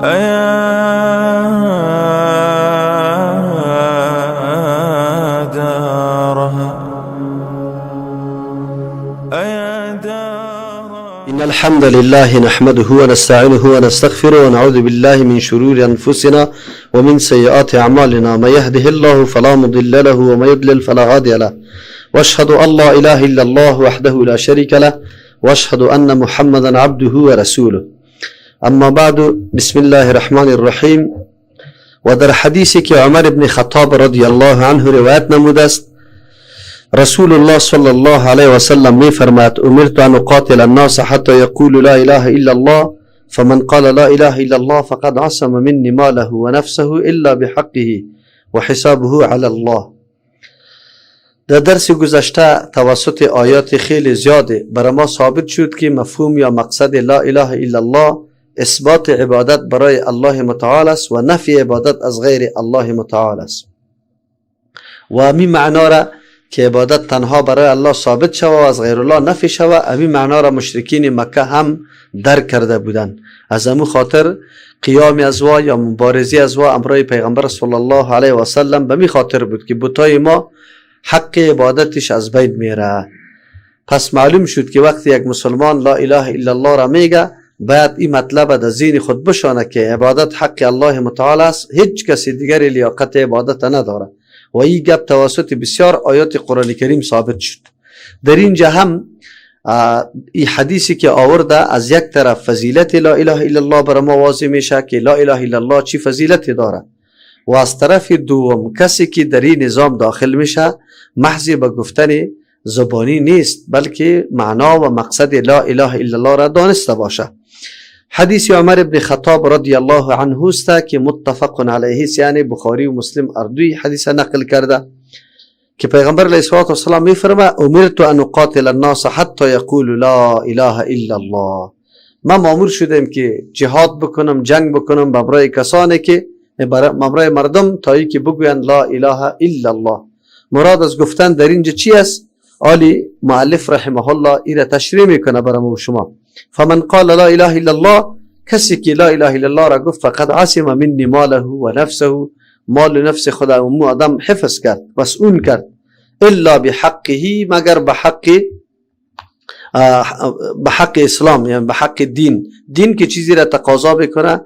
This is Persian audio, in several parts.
أيا دارها إن الحمد لله نحمده ونستعينه ونستغفره ونعوذ بالله من شرور أنفسنا ومن سيئات أعمالنا. من يهده الله فلا مضل له ومن يضلل فلا هادي له، وأشهد أن لا إله إلا الله وحده لا شريك له، وأشهد أن محمدا عبده ورسوله. اما بعد، بسم الله الرحمن الرحیم. و در حدیثی که عمر بن خطاب رضی الله عنه روایت نموده است، رسول الله صلی الله علیه و سلم می فرماید: امرت ان اقاتل الناس حتى يقولوا لا اله الا الله، فمن قال لا اله الا الله فقد عصم مني ماله ونفسه الا بحقه وحسابه على الله. در درس گذشته توسط آیات خیلی زیاده برای ما ثابت شد که مفهوم یا مقصد لا اله الا الله اثبات عبادت برای الله متعال است و نفی عبادت از غیر الله متعال است. و امی معنا را که عبادت تنها برای الله ثابت شود و از غیر الله نفی شود، امی معنا را مشرکین مکه هم درک کرده بودند. از امو خاطر قیام از وا یا مبارزه از وا امرای پیغمبر صلی الله علیه و سلم به می خاطر بود که بتای ما حق عبادتش از بین میره. پس معلوم شد که وقتی یک مسلمان لا اله الا الله را میگه، باید این مطلب در ذهن خود بشانه که عبادت حق الله متعال است، هیچ کسی دیگری لیاقت عبادت نداره. و این گپ توسط بسیار آیات قرآن کریم ثابت شد. در اینجا هم این حدیثی که آورده از یک طرف فضیلت لا اله الا الله بر ما واضح میشه که لا اله الا الله چی فضیلتی داره، و از طرف دوم کسی که در این نظام داخل میشه محض به گفتن زبانی نیست، بلکه معنا و مقصد لا اله الا الله را دانسته باشه. حدیث عمر بن خطاب رضی الله عنه است که متفق علیه است، یعنی بخاری و مسلم اردوی حدیث نقل کرده که پیغمبر علیه الصلوة والسلام میفرماید: امرت ان اقاتل الناس حتی یقولوا لا اله الا الله. من مأمور شدم که جهاد بکنم، جنگ بکنم برای کسانی که برای مردم تایی که بگویند لا اله الا الله. مراد از گفتن در اینجا چی است؟ عالی مؤلف رحمه الله این را تشریح میکنه برای شما. فمن قال لا اله الا الله، کسی که لا اله الا الله را گفت، فقد عصم منی ماله و نفسه، مال و نفس خود مو آدم حفظ کرد، مسئول کرد، الا بحقه، مگر به حق اسلام، یعنی به حق دین که چیزی را تقاضا بکنه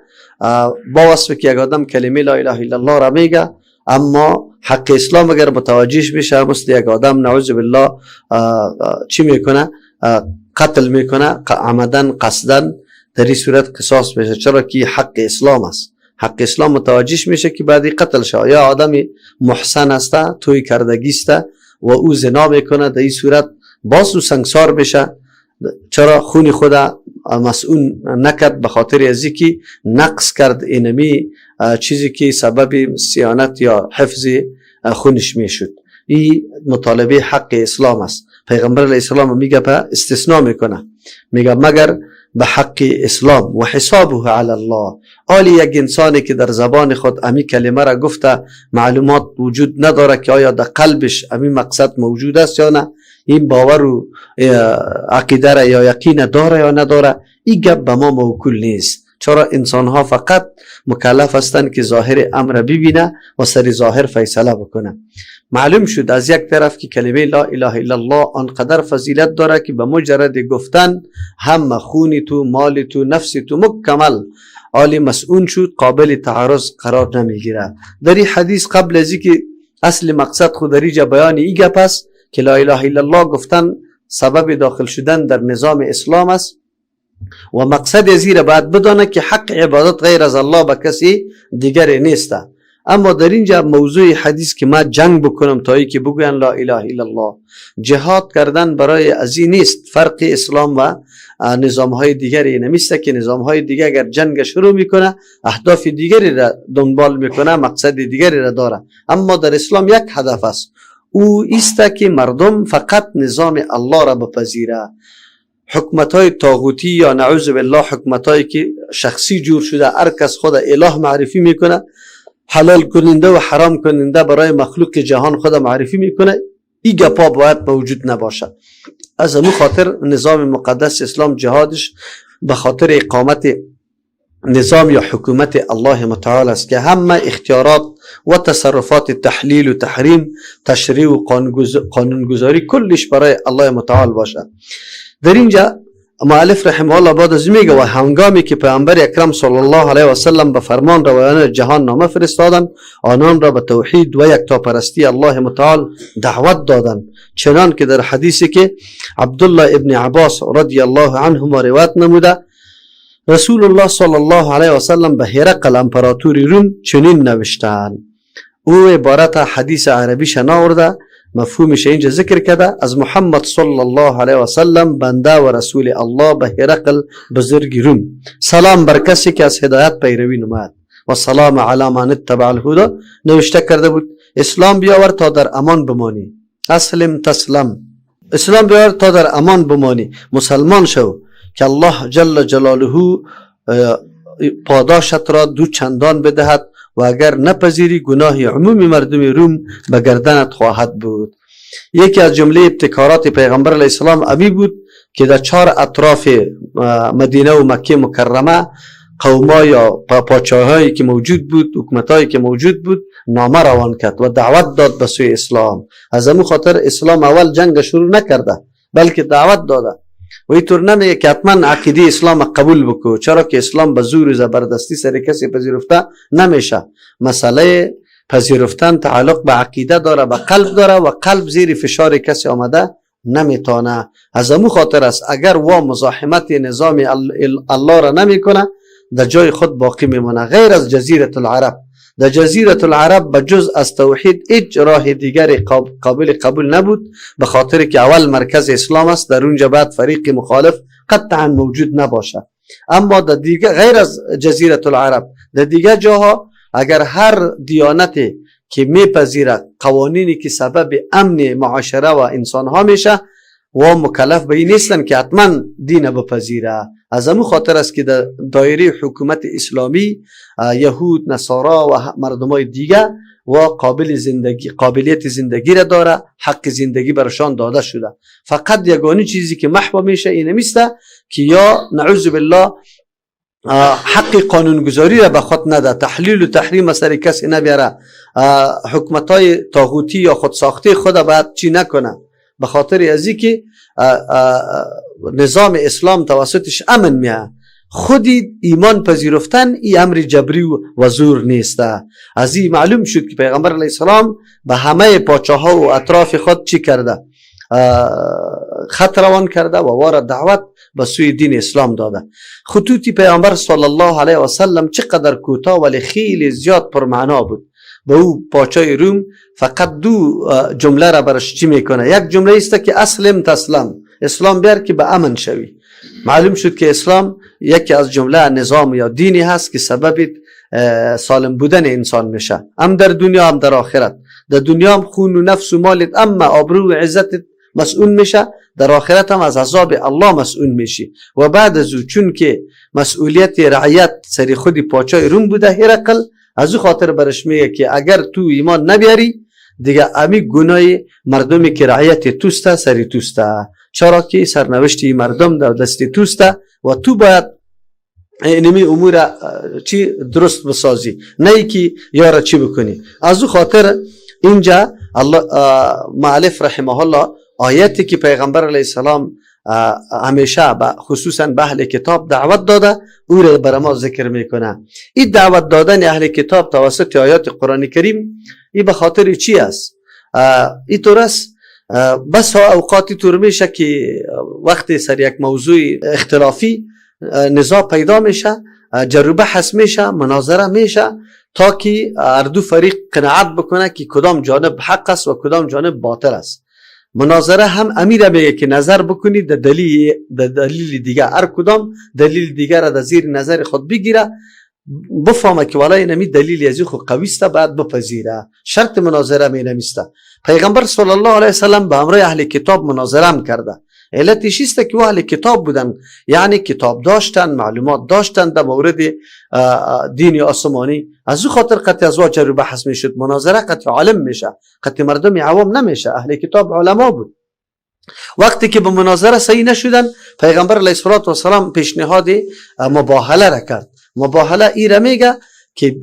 با وصف که یک آدم کلمه لا اله الا الله را میگه، اما حق اسلام اگر متوجهش بشه مثل یک آدم نعوذ بالله چی میکنه؟ قتل میکنه عمدن قصدن، در این صورت قصاص میشه، چرا که حق اسلام است. حق اسلام متوجهش میشه که بعدی قتل شه. یا آدمی محسن است، توی کردگی است و او زنا میکنه، در این صورت باز او سنگسار بشه، چرا خون خدا مسئول نکرد به خاطر ازی که نقص کرد اینمی چیزی که سبب صیانت یا حفظ خونش میشد. این مطالبه حق اسلام است. پیغمبر علیه السلام میگه به استثناء میکنه، میگه مگر به حق اسلام و حسابه علی الله. آلی یک انسانی که در زبان خود امی کلمه را گفته معلومات وجود نداره که آیا در قلبش امی مقصد موجود است یا نه، این باور و عقیده را یا یقین داره یا نداره، این گپ به ما موکول نیست. چرا انسان ها فقط مکلف هستند که ظاهر امر ببینه و سر ظاهر فیصله بکنه. معلوم شد از یک طرف که کلمه لا اله الا الله آنقدر فضیلت داره که به مجرد گفتن هم خون تو، مال تو، نفس تو مکمل عالی مسئول شد، قابل تعارض قرار نمیگیره. در این حدیث قبل از اینکه اصل مقصد خود در اینجا بیان این گپ است که لا اله الا الله گفتن سبب داخل شدن در نظام اسلام است و مقصد از این باید بدانه که حق عبادت غیر از الله به کسی دیگری نیست. اما در اینجا موضوع حدیث که ما جنگ بکنم تا ای که بگوین لا اله الا الله، جهاد کردن برای ازی نیست. فرق اسلام و نظام های دیگری نمیسته که نظام های دیگر اگر جنگ شروع میکنه اهداف دیگری را دنبال میکنه، مقصد دیگری را داره، اما در اسلام یک هدف است، او است که مردم فقط نظام الله را بپذیره. حکمتای طاغوتی یا نعوذ بالله حکمتایی که شخصی جور شده، هر کس خود اله معرفی میکنه، حلال کننده و حرام کننده برای مخلوق جهان خود معرفی میکنه، این گپا باید موجود نباشه. از همون خاطر نظام مقدس اسلام جهادش به خاطر اقامت نظام یا حکومت الله متعال است که همه اختیارات و تصرفات تحلیل و تحریم، تشریع و قانونگذاری کلش برای الله متعال باشه. در اینجا مؤلف رحمه الله بعد از میگه و هنگامی که پیامبر اکرم صلی الله علیه و سلم به فرمان روایان جهان نامه فرستادند، آنان را به توحید و یکتاپرستی الله متعال دعوت دادند، چنان که در حدیثی که عبدالله ابن عباس رضی الله عنهما روایت نموده، رسول الله صلی الله علیه و سلم به هرقل امپراتور روم چنین نوشتند. او عبارت حدیث عربیش ناورده، مفهومش اینجا ذکر کرده، از محمد صلی الله علیه و سلم بنده و رسول الله به هرقل بزرگ روم، سلام بر کسی که از هدایت پیروی نماید و سلام علی من اتبع الهدی. نوشته کرده بود اسلام بیاور تا در امان بمانی، اسلم تسلم، اسلام بیاور تا در امان بمانی، مسلمان شو که الله جل جلاله پاداشت را دو چندان بدهد و اگر نپذیری گناه عمومی مردم روم به گردنت خواهد بود. یکی از جمله ابتکارات پیغمبر علیه السلام امی بود که در 4 اطراف مدینه و مکه مکرمه قوما یا پاچاهایی که موجود بود، حکومتایی که موجود بود، نامه روان کرد و دعوت داد به سوی اسلام. از همون خاطر اسلام اول جنگ شروع نکرده بلکه دعوت داده و اینطور نمیگه که حتما عقیده اسلام قبول بکو، چرا که اسلام به زور و زبردستی سر کسی پذیرفته نمیشه. مسئله پذیرفتن تعلق به عقیده داره، به قلب داره و قلب زیر فشار کسی آمده نمیتونه. از همون خاطر است اگر مزاحمت نظام الله را نمیکنه در جای خود باقی میمونه. غیر از جزیره العرب، در جزیره العرب به جز از توحید هیچ راه دیگر قابل قبول نبود، به خاطر که اول مرکز اسلام است، در اونجا بعد فریق مخالف قطعا موجود نباشه. اما در دیگه غیر از جزیره العرب در دیگه جاها اگر هر دیانتی که میپذیره قوانینی که سبب امن معاشره و انسان ها میشه و مکلف به این نیستن که حتما دین بپذیره. از همون خاطر است که در دایره حکومت اسلامی یهود، نصارا و مردمای دیگه و قابلیت زندگی را داره، حق زندگی برشان داده شده. فقط یگانی چیزی که محو میشه اینه میسته که یا نعوذ بالله حق قانونگذاری را به خود نده، تحلیل و تحریم سر کسی نبیاره، حکومتای طاغوتی یا خودساخته خود باید چی نکنه، به خاطر ازی که نظام اسلام توسطش امن میه. خودی ایمان پذیرفتن این امر جبری و زور نیسته. از این معلوم شد که پیغمبر علیه السلام به همه پاچاها و اطراف خود چی کرده؟ خط روان کرده و وارد دعوت به سوی دین اسلام داده. خطوطی پیغمبر صلی الله علیه و سلم چقدر کوتاه ولی خیلی زیاد پرمعنا بود. به او پاچای روم فقط 2 جمله را برش چی میکنه؟ یک جمله است که اسلم تسلم، اسلام بیار که به امن شوی. معلوم شد که اسلام یکی از جمله نظام یا دینی هست که سبب سالم بودن انسان میشه، هم در دنیا هم در آخرت. در دنیا هم خون و نفس و مالت اما آبرو و عزتت مسئول میشه، در آخرت هم از عذاب الله مسئول میشی. و بعد از او چون که مسئولیت رعیت سری خودی پاچای روم بوده هرقل، از او خاطر برش میگه که اگر تو ایمان نبیاری دیگه امی گناه مردمی که رعیت توسته سری توسته، چرا که سرنوشتی مردم در دست توسته و تو باید اینمی امور چی درست بسازی، نه ای که یارا چی بکنی. از او خاطر اینجا الله مؤلف رحمه الله آیتی که پیغمبر علیه السلام همیشه خصوصا به اهل کتاب دعوت داده او را بر ما ذکر میکنه. این دعوت دادن اهل کتاب توسط آیات قرآن کریم این به خاطر چی است؟ این طور است بس ها اوقاتی طور میشه که وقتی سر یک موضوع اختلافی نزاع پیدا میشه، جر و بحث میشه، مناظره میشه تا که هر دو فریق قناعت بکنه که کدام جانب حق است و کدام جانب باطل است. مناظره هم امیر میگه که نظر بکنید در دلیل دیگه، هر کدام دلیل دیگر را در زیر نظر خود بگیره، بفهمه که والله اینمی دلیل ازی خود قویسته بعد بپذیره. شرط مناظره می نمیسته. پیغمبر صلی الله علیه وسلم به همراه اهل کتاب مناظره هم کرده. علتش است که اهل کتاب بودن، یعنی کتاب داشتن، معلومات داشتن در مورد دین آسمانی. از او خاطر قطع از واجر و بحث میشد، مناظره قطع عالم میشه، قطع مردم عوام نمیشه. اهل کتاب علما بود. وقتی که به مناظره صحیح نشدن پیغمبر علیه السلام پیشنهاد مباهله را کرد. مباهله ایره میگه که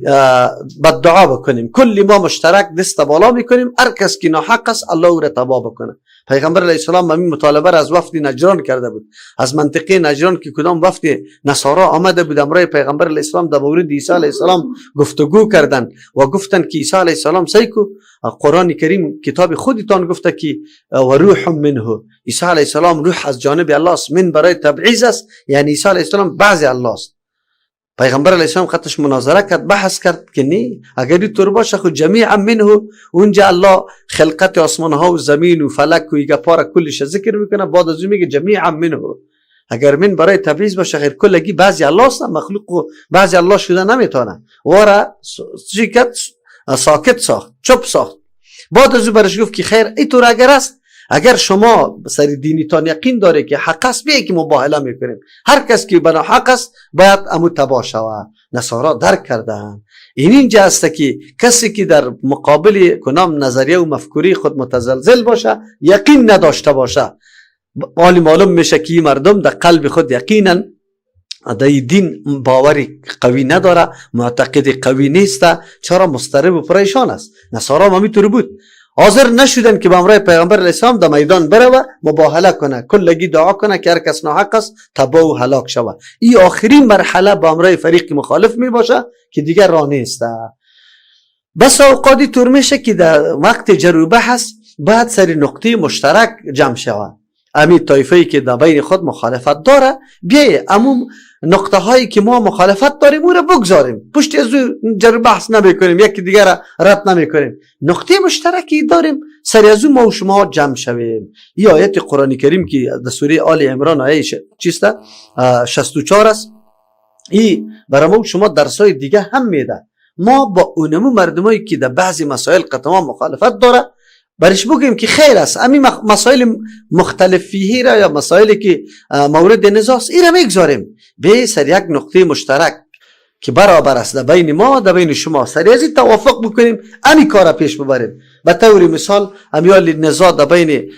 بددعا بکنیم. کلی ما مشترک دست بالا میکنیم، هر کس که ناحق است الله او را تباه بکنه. پیغمبر علیه السلام همین مطالبه را از وفد نجران کرده بود، از منطقه نجران که کدام وفد نصارا آمده بود امرای پیغمبر علیه السلام در مورد عیسی علیه السلام گفتگو کردند و گفتند که عیسی علیه السلام سیکو قرآن کریم کتاب خودتان گفته که و روح منه، عیسی علیه السلام روح از جانب الله است، من برای تبعیض است، یعنی عیسی علیه السلام بعضی الله است. پیغمبر علیه السلام خطش مناظره کرد، بحث کرد که نه، اگر اینطور باشه خود جمیعا منه، اونجا الله خلقت آسمان ها و زمین و فلک و ایگپار کلش ذکر میکنه، بعد از اون میگه جمیعا منه. اگر من برای تبعیض باشه غیر کلگی بعضی الله است، مخلوق و بعضی الله شده نمیتونه. وارا ساکت ساخت، چپ ساخت. بعد از اون برش گفت که خیر اینطور اگر است، اگر شما سر دینیتان یقین داره که حق است بیایی که مباهله میکنیم، هر کس که بنا حق است باید امو تباه شوه. نصارا درک کردن. اینجا است که کسی که در مقابل کنام نظریه و مفکوری خود متزلزل باشه، یقین نداشته باشه، حالی معلوم میشه که مردم در قلب خود یقینا در دین باوری قوی نداره، معتقد قوی نیست، چرا مضطرب و پریشان است. نصارا هم همینطور بود، حاضر نشدن که به امرای پیغمبر علیه السلام در میدان بره و مباهله کنه، کلگی دعا کنه که هر کس ناحق است تباه و هلاک شوه. این آخرین مرحله به امرای فریق مخالف می باشه که دیگر راه نیست. بس اوقاتی طور میشه که در وقت جر و بحث باید سر نقطه مشترک جمع شوه. امی طایفه‌ای که در بین خود مخالفت داره بیایه اموم نقطه هایی که ما مخالفت داریم او را بگذاریم، پشت از جر بحث نمیکنیم، یکی دیگر را رد نمیکنیم، نقطه مشترکی داریم سر از ما و شما جمع شویم. این آیت قرآن کریم که در سوره آل عمران آیه چیسته 64 است، این برای ما و شما درسای دیگه هم میده. ما با اونمو مردمایی که در بعضی مسائل قطعا مخالفت داره برش بگیم که خیر است، امی مسائل مختلفی را یا مسائلی که مورد نزاع است این را میگذاریم، به سر یک نقطه مشترک که برابر است در بین ما در بین شما، سر از این توافق بکنیم، امی کار پیش ببریم. به طور مثال امیال نزاع در بین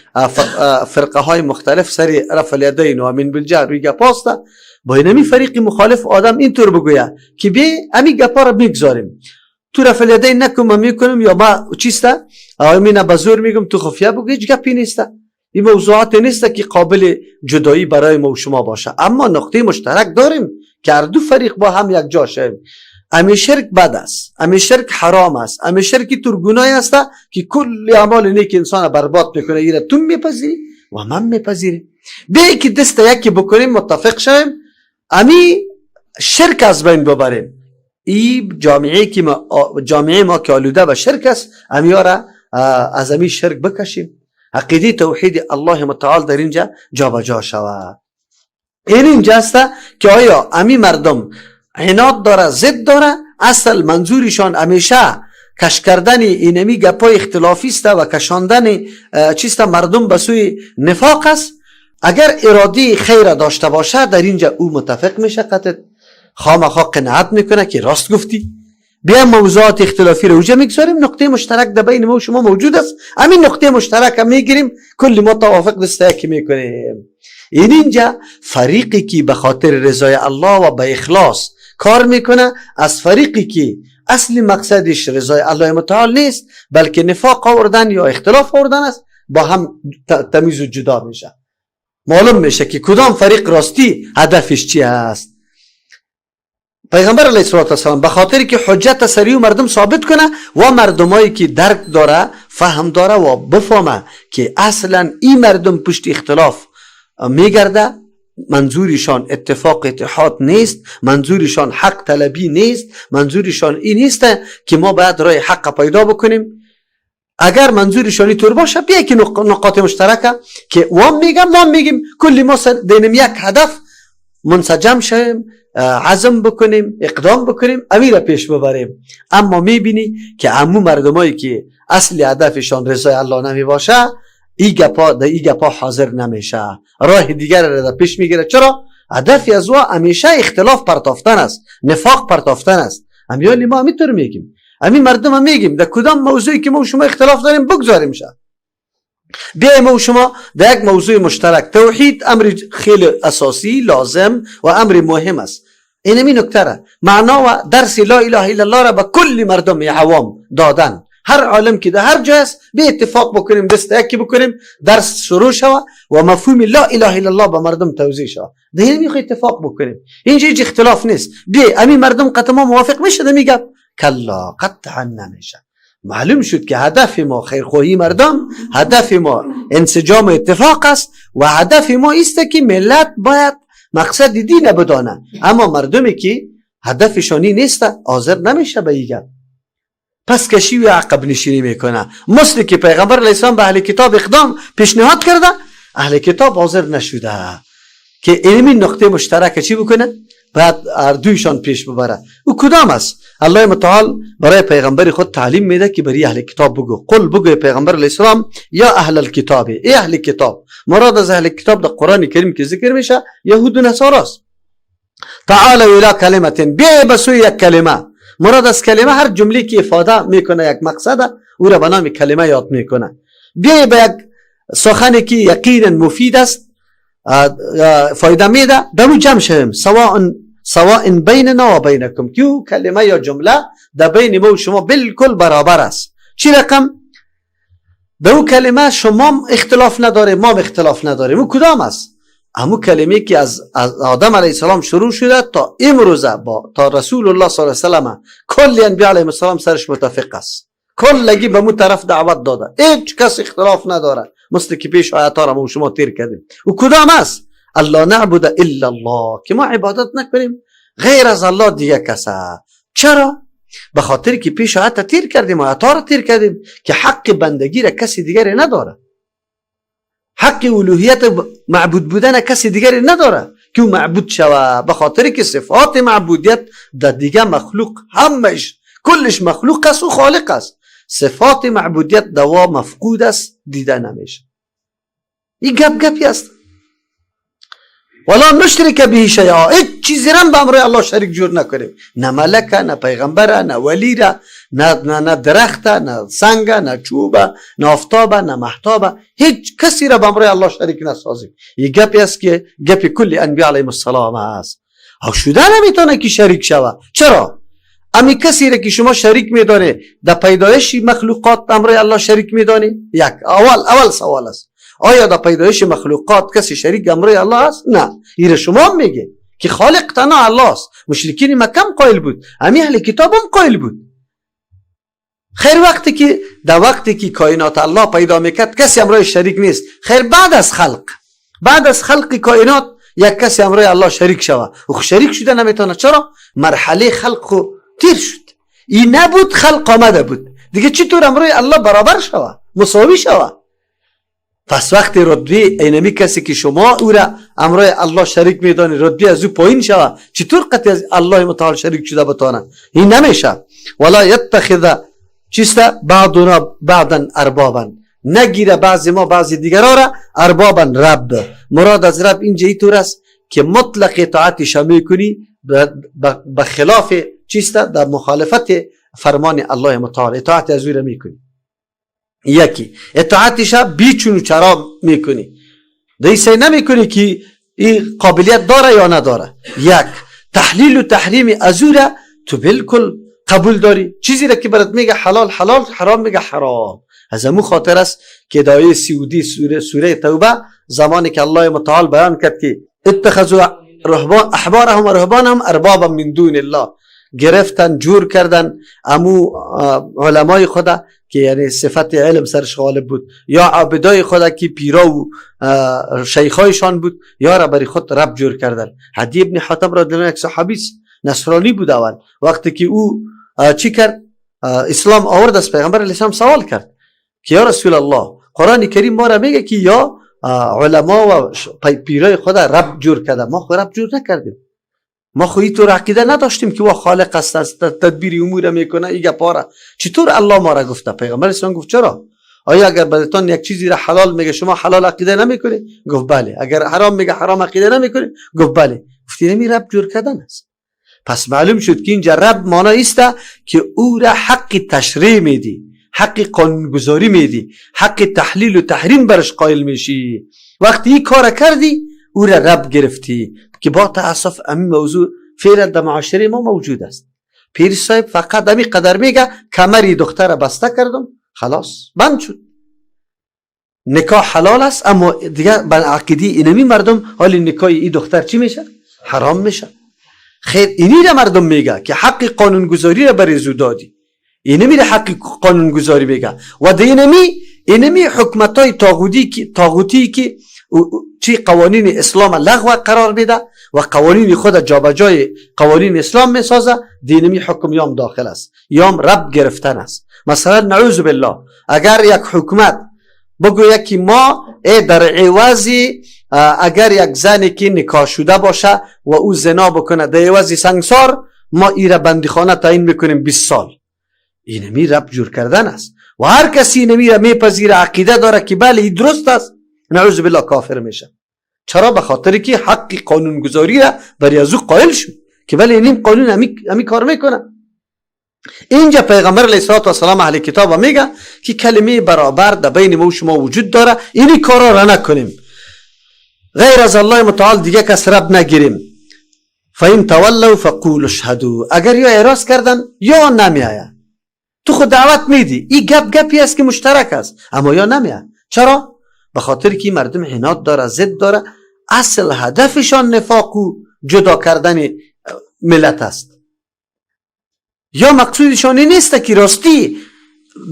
فرقه های مختلف سر رفع الیدین و امین بالجهر و گپاستا، با اینمی فریق مخالف آدم اینطور بگوید که به امی گپا را میگذاریم، تو رفع الیدین نکن میکنم یا ما چیسته امین بزور میگم تو خفیه بگو، هیچ گپی نیسته. این موضوعات نیسته که قابل جدایی برای ما و شما باشه، اما نقطه مشترک داریم که هر دو فریق با هم یک جا شویم. امی شرک بد است، امی شرک حرام است، امی شرکی تر گناهی است که کل اعمال نیک انسان برباد میکنه. ایره تو میپذیری و من میپذیریم، به که دست یکی بکنیم متفق شویم، امی شرک از بین ببریم. این جامعه ما که آلوده و شرک است، امیارا از امی شرک بکشیم، عقیده توحید الله متعال در اینجا جا بجا شود. اینجا است که آیا امی مردم عناد داره، ضد داره، اصل منظورشان همیشه کش کردن اینمی گپای اختلافی است و کشاندن چیست مردم به سوی نفاق است. اگر اراده خیر داشته باشه در اینجا او متفق میشه، قطعا خامخا قناعت میکنه که راست گفتی، بیا موضوعات اختلافی رو اوجا میگذاریم، نقطه مشترک در بین ما و شما موجود است، همین نقطه مشترک هم میگیریم، کلی ما توافق دسته میکنیم. اینجا فریقی که به خاطر رضای الله و به اخلاص کار میکنه از فریقی که اصلی مقصدش رضای الله متعال نیست بلکه نفاق آوردن یا اختلاف آوردن است، با هم تمیز و جدا میشه. معلوم میشه که کدام فریق راستی هدفش چی است. پیغمبر علیه السلام به خاطری که حجت سریع و مردم ثابت کنه و مردمایی که درک داره فهم داره و بفهمه که اصلا این مردم پشت اختلاف میگرده، منظورشان اتفاق اتحاد نیست، منظورشان حق طلبی نیست، منظورشان این نیست که ما باید راه حق پیدا بکنیم. اگر منظورشانی طور باشه بیا که نقاط مشترکه که وام میگیم کلی ما دینم یک هدف منسجم شویم، عزم بکنیم، اقدام بکنیم، امیر پیش ببریم. اما میبینی که عمو مردمایی که اصلی هدفشان رضای الله نمی باشه ای گپا حاضر نمیشه، راه دیگر را پیش میگیره. چرا؟ هدفی از او همیشه اختلاف پرتافتن است، نفاق پرتافتن است. امیالی ما همینطور میگیم، همین مردم هم میگیم در کدام موضوعی که ما و شما اختلاف داریم بگذاریم شه، بیایم ما و شما در یک موضوع مشترک. توحید امر خیلی اساسی لازم و امر مهم است. اینمی نکته را معنا و درس لا اله الا الله را به کل مردم عوام دادن. هر عالم که در هر جای است به اتفاق بکنیم، دست یکی بکنیم، درس شروع شود و مفهوم لا اله الا الله به مردم توضیح شود. ده اینمی اتفاق بکنیم، اینجا هیچ اختلاف نیست. بیا امی مردم قطعا موافق میشه میگه کلا قطعا نمیشه. معلوم شد که هدف ما خیرخواهی مردم، هدف ما انسجام و اتفاق است و هدف ما است که ملت باید مقصد دین بدانه. اما مردمی که هدفشانی نیست حاضر نمیشه به ایگه، پس کشی و عقب نشینی میکنه. مثل که پیغمبر علیه السلام به اهل کتاب اقدام پیشنهاد کرده، اهل کتاب حاضر نشده که این نقطه مشترک چی بکنه، بعد اردویشان پیش ببره. او کدام است؟ الله متعال برای پیغمبر خود تعلیم میده که برای اهل کتاب بگو، قل بگو پیغمبر علیه السلام یا اهل الکتاب، ای اهل کتاب. مراد از اهل کتاب در قرآن کریم که ذکر میشه یهود و نصارا است. تعالوا الی کلمه، بیا بسوی یک کلمه. مراد از کلمه هر جمله که افاده میکنه یک مقصد، او را به نام کلمه یاد میکنه. بیا به یک سخنی که یقینا مفید است، فایده میده، دمو جمع شویم. سواء بیننا و بینکم، که کلمه یا جمله در بین ما و شما بالکل برابر است. چی رقم؟ در او کلمه شما اختلاف نداره، ما اختلاف نداریم. او کدام است؟ همون کلمه که از آدم علیه السلام شروع شده تا امروزه تا رسول الله صلی الله علیه و سلم کل انبیاء علیهم السلام سرش متفق است، کلگی به مو طرف دعوت داده، هیچ کس اختلاف نداره. مثل که پیش آیات را ما شما تیر کردیم. و کدام است؟ الله نعبد الا الله، که ما عبادت نکنیم غیر از الله دیگه کسه. چرا؟ به خاطر که پیش آیات تیر کردیم، آیات را تیر کردیم که حق بندگی را کسی دیگری نداره، حق الوهیت معبود بودن کسی دیگری نداره که او معبود شوه. به خاطر که صفات معبودیت در دیگه مخلوق همش کلش مخلوق است و خالق است. صفات معبودیت دوا مفقود است، دیده نمیشه. این گپی است. ولا نشرک به شیئا، هیچ چیزی را به امر الله شریک جور نکنیم. نه ملک، نه پیغمبر، نه ولی را، نه درخت، نه سنگ، نه چوب، نه آفتاب، نه محتاب، هیچ کسی را به امر الله شریک نسازیم. این گپی است که گپ کل انبیاء علیهم السلام است. او شده نمیتونه که شریک شوه. چرا؟ امی کسی را که شما شریک میدانه در پیدایش مخلوقات امر الله شریک میدانه؟ یک اول سوال است، آیا در پیدایش مخلوقات کسی شریک امر الله است؟ نه. این شما میگه که خالق تنها الله است. مشرکین مکه قائل بود، امی اهل کتاب هم قائل بود. خیر وقتی که کائنات الله پیدا میکرد کسی امر شریک نیست. خیر بعد از خلق کائنات یک کسی امر الله شریک شوه، او شریک شده نمیتونه. چرا؟ مرحله خلق تیر شد. این نبود، خلق آمده بود دیگه. چطور امر الله برابر شوه، مساوی شوه؟ پس وقتی رتبه اینمی کسی که شما او را امر الله شریک میدانی رتبه از او پایین شوه، چطور قطعی از الله متعال شریک شده بتونه؟ این نمیشه. ولا یتخذ چیستا بعضنا بعضا اربابا، نگیره بعضی ما بعضی دیگرها را اربابا رب. مراد از رب اینجا اینطور است که مطلق اطاعتش میکنی به خلاف چیستا، در مخالفت فرمان الله متعال اطاعت از او را میکنی. یکی اطاعتش بیچون و چرا میکنی، دیسه نمیکنی که این قابلیت داره یا نداره. یک تحلیل و تحریم از او را تو بالکل قبول داری. چیزی را که برات میگه حلال حلال، حرام میگه حرام. از همون خاطر است که دایه 30 سوره توبه زمانی که الله متعال بیان کرد که اتخذوا احبارهم و رهبانهم اربابا من دون الله، گرفتن جور کردن امو علمای خدا که یعنی صفت علم سرش غالب بود، یا عابدای خدا که پیرا و شیخایشان بود، یا را بری خود رب جور کردن. عدی ابن حاتم رضی الله عنه یک صحابی نصرانی بود. اول وقتی که او چی کرد، اسلام آورد، از پیغمبر علیه السلام سوال کرد که یا رسول الله، قرآن کریم ما را میگه که یا علما و پیرای خدا رب جور کرده، ما خود رب جور نکردیم. ما خویی تو عقیده نداشتیم که او خالق است، تدبیر امور میکنه. ایگه پاره چطور الله ما را گفته؟ پیغمبر اسلام گفت چرا؟ آیا اگر براتون یک چیزی را حلال میگه شما حلال عقیده نمیکنی؟ گفت بله. اگر حرام میگه حرام عقیده نمیکنی؟ گفت بله. گفتی نمی رب جور کردن است. پس معلوم شد که اینجا رب معنی است که او را حق تشریع میدی، حق قانونگذاری میدی، حق تحلیل و تحریم برش قائل میشی. وقتی این کار کردی او را رب گرفتی. که با تاسف این موضوع فعلا در معاشره ما موجود است. پیر صاحب فقط همی قدر میگه کمری دختر بسته کردم خلاص بند شد، نکاح حلال است. اما دیگه بر عقیده اینمی مردم حال نکاح این دختر چی میشه؟ حرام میشه. خیر اینی را مردم میگه که حق قانونگذاری را برای زو دادی، اینمی را حق قانونگذاری میگه و اینمی حکمتای طاغوتی که چی قوانین اسلام لغو قرار میده و قوانین خود جابجای قوانین اسلام میسازه، دینمی حکم یام داخل است، یام رب گرفتن است. مثلا نعوذ بالله اگر یک حکومت بگوید که ما در عوضی اگر یک زنی که نکاح شده باشه و او زنا بکنه در عوضی سنگسار ما ایره بندیخانه تعیین میکنیم 20 سال، اینمی رب جور کردن است و هر کسی اینمی را میپذیره عقیده داره که بله این درست است، نعوذ بالله کافر میشه. چرا؟ به خاطری که حق قانونگذاری را برای ازو قائل شد که بله این قانون همی کار میکنه. اینجا پیغمبر علیه الصلوة و السلام اهل کتاب میگه که کلمه برابر در بین ما و شما وجود داره، اینی کارا را نکنیم، غیر از الله متعال دیگه کس رب نگیریم. فین تولوا فقولوا اشهدوا، اگر یا اعراض کردن یا نمیآید، تو خود دعوت میدی، این گپی است که مشترک است اما یا نمیآید. چرا؟ به خاطر که مردم عناد داره، ضد داره، اصل هدفشان نفاق و جدا کردن ملت است. یا مقصودشان این نیست که راستی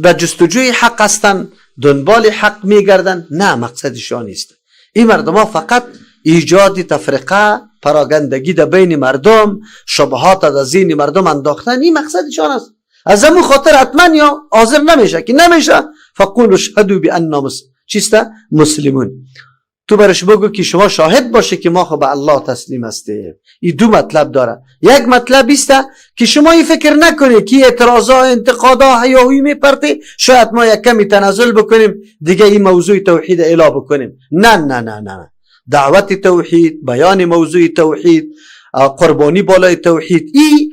به جستجوی حق هستن، دنبال حق میگردن، نه مقصدشان نیست. این مردم ها فقط ایجاد تفرقه، پراگندگی در بین مردم، شبهات از ذهن مردم انداختن، این مقصدشان است. از همون خاطر حتما یا حاضر نمیشه که نمیشه فقولوا اشهدوا بأننا مسلمون. تو برش بگو که شما شاهد باشه که ما خب به الله تسلیم هستیم. این دو مطلب داره. یک مطلب است که شما این فکر نکنید که اعتراضا انتقادا هیاهویی میپرته شاید ما یک کمی تنازل بکنیم دیگه این موضوع توحید اعلام بکنیم. نه نه نه نه، دعوت توحید، بیان موضوع توحید، قربانی بالای توحید، این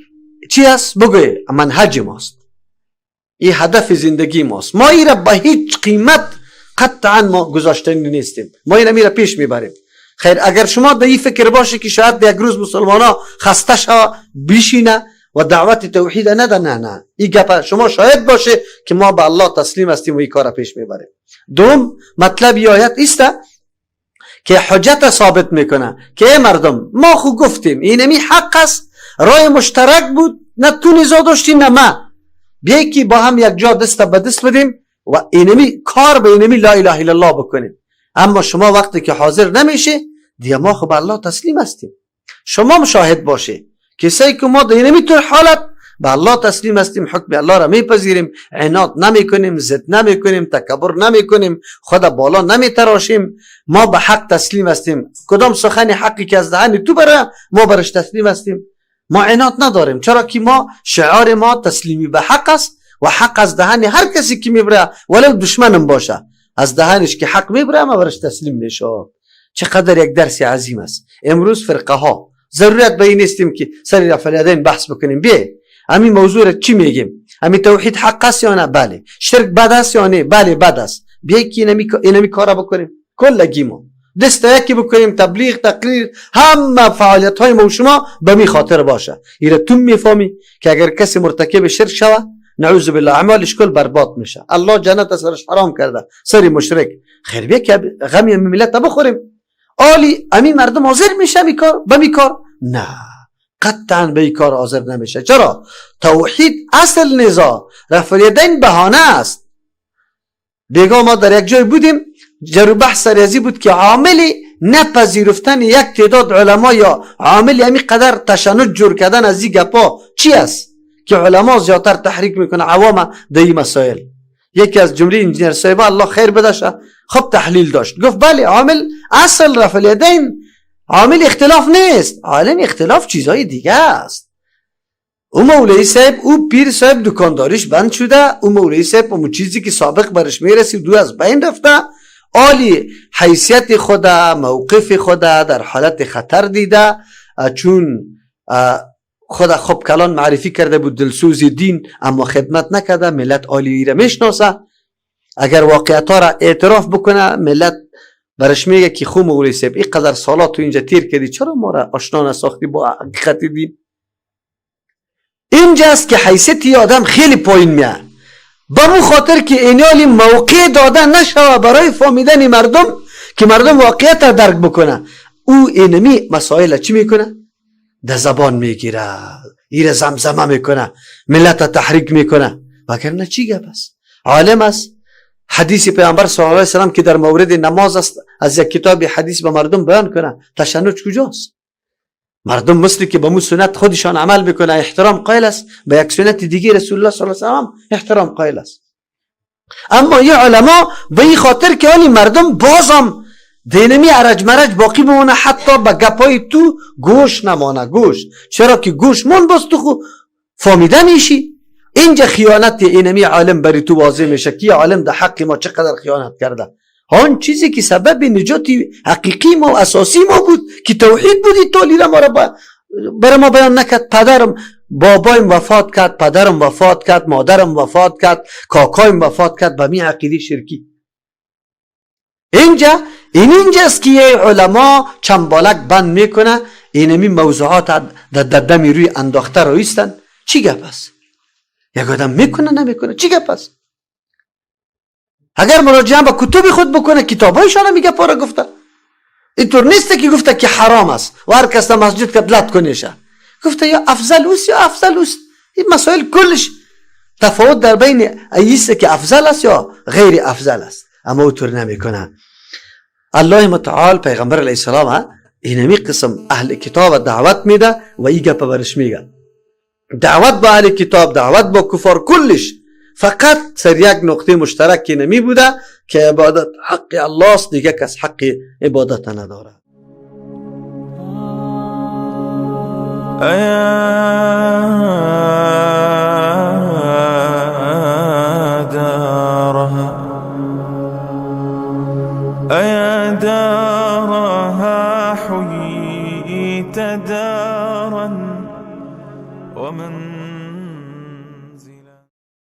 چی است؟ بگوی منهج ماست، این هدف زندگی ماست. ما این را به هیچ قیمت قطعا ما گذاشتنی نیستیم، ما این را پیش میبریم. خیر اگر شما در این فکر باشه که شاید یک روز مسلمان ها خسته شوا بشینه و دعوت توحید نده، نه نه، این گپ شما شاهد باشه که ما به الله تسلیم هستیم و این کار پیش میبریم. دوم مطلب آیت است که حجت ثابت میکنه که ای مردم ما خو گفتیم اینمی حق است، رای مشترک بود، نه تو نزا داشتی نه ما، بیایی که با هم یک جا دست به دست بدیم و اینمی کار به اینمی لا اله الا الله بکنیم. اما شما وقتی که حاضر نمیشه دیگه ما خب الله تسلیم هستیم. شما مشاهد باشه کسایی که ما در اینمی طور حالت به الله تسلیم هستیم، حکم الله را میپذیریم، عناد نمی کنیم، ضد نمی کنیم، تکبر نمی کنیم، خود بالا نمی تراشیم، ما به حق تسلیم هستیم. کدام سخن حقی که از دهن تو بره ما برش تسلیم هستیم، ما عناد نداریم. چرا که ما شعار ما تسلیمی به حق است و حق از دهن هر کسی که میبره ولو دشمنم باشه از دهنش که حق میبره ما برش تسلیم میشه. چقدر یک درس عظیم است. امروز فرقه ها ضرورت به این نیستیم که سر رفع الیدین بحث بکنیم. بیه همین موضوع را چی میگیم؟ همین توحید حق است یا نه؟ بله. شرک بد است یا نه؟ بله بد است. بیه که اینمی کارا بکنیم، کلگی ما دست یکی بکنیم، تبلیغ، تقریر، همه فعالیت های ما و شما به می خاطر باشه. ایره تو میفهمی که اگر کسی مرتکب شرک شوه نعوذ بالله اعمالش کل برباد میشه، الله جنت از سرش حرام کرده، سری مشرک. خیر بیا که غمی ملت بخوریم، آلی امی مردم حاضر میشه به می کار؟ نه قطعا به این کار حاضر نمیشه. چرا؟ توحید اصل نزاع، رفع الیدین بهانه است. دیگه ما در یک جای بودیم جرو بحث ریاضی بود که عامل نپذیرفتن یک تعداد علما یا عامل همی قدر تشنج جور کردن از این گپا چی است که علما زیادتر تحریک میکنه عوام در این مسائل. یکی از جمله انجینیر صاحب الله خیر بدشه خب تحلیل داشت، گفت بله عامل اصل رفع الیدین عامل اختلاف نیست، عالم اختلاف چیزای دیگه است. او مولوی صاحب او پیر صاحب دکانداریش بند شده، او مولوی صاحب اون چیزی که سابق برش میرسید دو از بین رفته، عالی حیثیت خود موقف خود در حالت خطر دیده، چون خود خب کلان معرفی کرده بود دلسوز دین اما خدمت نکرده، ملت عالی را میشناسه. اگر واقعیت ها را اعتراف بکنه ملت برش میگه که خو مولوی صاحب این قدر سالات تو اینجا تیر کردی چرا ما را آشنا نساختی با حقیقت دین؟ اینجاست که حیثیت آدم خیلی پایین میاد. به مو خاطر که اینالی موقع داده نشوه برای فهمیدن مردم که مردم واقعیت را درک بکنه، او اینمی مسائل چی میکنه؟ در زبان میگیره، ایره زمزمه میکنه، ملت تحریک میکنه. وگرنه چی گپ است؟ عالم است. حدیث پیامبر صلی الله علیه و سلم که در مورد نماز است از یک کتاب حدیث به مردم بیان کنه، تشنج کجاست؟ مردم مثل که به مو سنت خودشان عمل بکنه احترام قائل است، به یک سنت دیگه رسول الله صلی الله علیه و سلم احترام قائل است. اما یه علما به این خاطر که ولی مردم بازم دینمی عرج مرج باقی بمونه، حتی به گپای تو گوش نمانه. گوش چرا که گوش مون باز تو خو فهمیده میشی. اینجا خیانت اینمی عالم بری تو واضح میشه که عالم در حق ما چقدر خیانت کرده. آن چیزی که سبب نجات حقیقی ما و اساسی ما بود که توحید بودی، تولیده ما را برای ما بیان نکرد. پدرم بابایم وفات کرد، پدرم وفات کرد، مادرم وفات کرد، کاکایم وفات کرد به می عقیده شرکی. اینجاست که یه علما چنبالک بند میکنه، اینمی موضوعات در دمی روی انداخته رویستن. چی گپ است؟ یک آدم میکنه نمیکنه، چی گپ است؟ اگر مراجعه به کتب خود بکنه، کتابایشان میگه پاره گفته. اینطور نیست که گفته که حرام است و هر کس مسجد کدلت کنیشه. گفته یا افضل است یا افضل است. این مسائل کلش تفاوت در بین ایست که افضل است یا غیر افضل است، اما اونطور نمیکنه. الله متعال پیغمبر علیه السلام اینمی قسم اهل کتاب دعوت میده و این گپ برش میگه. دعوت با اهل کتاب، دعوت با کفار، کلش فقط سر یک نقطه مشترک که نمی بوده که عبادت حق الله است، دیگه کس حق عبادت نداره. أيا دارها حييت دارا ومن